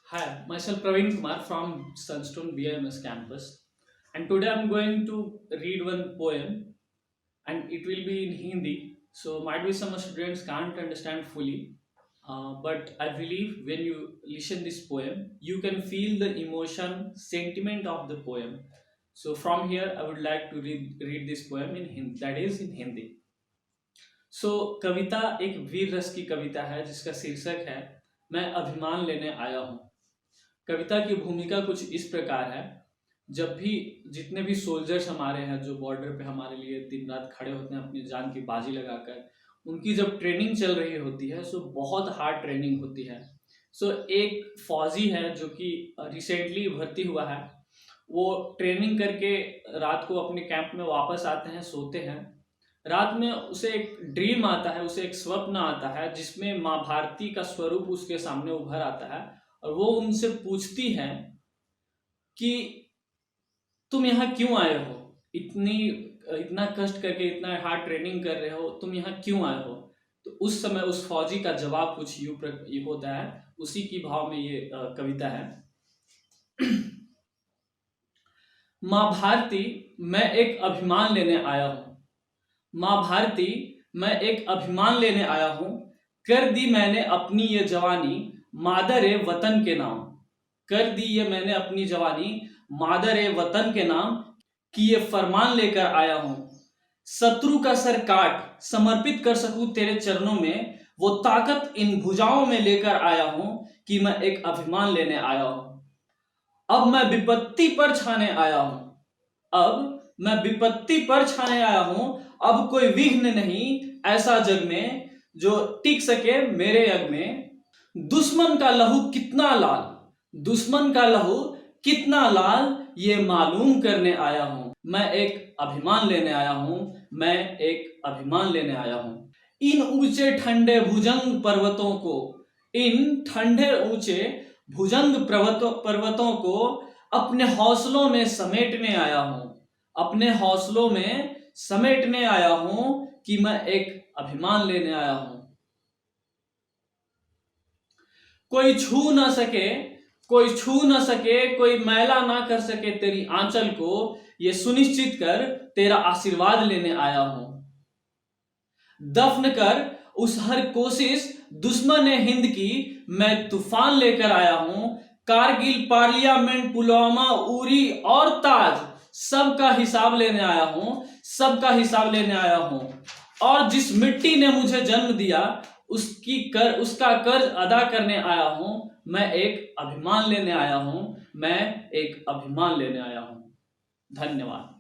Hi, myself Praveen Kumar from Sunstone BIMS campus, and today I'm going to read one poem, and it will be in Hindi. So might be some students can't understand fully, but I believe when you listen this poem, you can feel the emotion, sentiment of the poem. So from here, I would like to read this poem in Hindi. That is in Hindi. सो कविता एक वीर रस की कविता है जिसका शीर्षक है मैं अभिमान लेने आया हूँ। कविता की भूमिका कुछ इस प्रकार है। जब भी जितने भी सोल्जर्स हमारे हैं जो बॉर्डर पे हमारे लिए दिन रात खड़े होते हैं अपनी जान की बाजी लगाकर, उनकी जब ट्रेनिंग चल रही होती है सो बहुत हार्ड ट्रेनिंग होती है। सो एक फौजी है जो कि रिसेंटली भर्ती हुआ है, वो ट्रेनिंग करके रात को अपने कैंप में वापस आते हैं, सोते हैं। रात में उसे एक ड्रीम आता है, उसे एक स्वप्न आता है जिसमें माँ भारती का स्वरूप उसके सामने उभर आता है और वो उनसे पूछती है कि तुम यहाँ क्यों आए हो, इतना कष्ट करके इतना हार्ड ट्रेनिंग कर रहे हो, तुम यहाँ क्यों आए हो। तो उस समय उस फौजी का जवाब कुछ यूं होता है, उसी की भाव में ये कविता है। माँ भारती, मैं एक अभिमान लेने आया हूँ। माँ भारती, मैं एक अभिमान लेने आया हूँ। कर दी मैंने अपनी ये जवानी मादर वतन के नाम। कर दी ये मैंने अपनी जवानी मादर वतन के नाम कि ये फरमान लेकर आया हूँ। शत्रु का सर काट समर्पित कर सकूं तेरे चरणों में, वो ताकत इन भुजाओं में लेकर आया हूँ कि मैं एक अभिमान लेने आया हूँ। अब मैं विपत्ति पर छाने आया हूँ। अब मैं विपत्ति पर छाने आया हूँ। अब कोई विघ्न नहीं ऐसा जग में जो टिक सके मेरे यज्ञ में। दुश्मन का लहू कितना लाल, दुश्मन का लहू कितना लाल, ये मालूम करने आया हूं। मैं एक अभिमान लेने आया हूं। मैं एक अभिमान लेने आया हूं। इन ऊंचे ठंडे भुजंग पर्वतों को, इन ठंडे ऊंचे भुजंग पर्वतों को अपने हौसलों में समेटने आया हूं। अपने हौसलों में समेटने आया हूं कि मैं एक अभिमान लेने आया हूं। कोई छू ना सके, कोई छू ना सके, कोई मैला ना कर सके तेरी आंचल को, ये सुनिश्चित कर तेरा आशीर्वाद लेने आया हूं। दफन कर उस हर कोशिश दुश्मन हिंद की, मैं तूफान लेकर आया हूं। कारगिल, पार्लियामेंट, पुलवामा, उरी और ताज, सबका हिसाब लेने आया हूं। सबका हिसाब लेने आया हूं। और जिस मिट्टी ने मुझे जन्म दिया उसका कर्ज अदा करने आया हूं। मैं एक अभिमान लेने आया हूं। मैं एक अभिमान लेने आया हूं। धन्यवाद।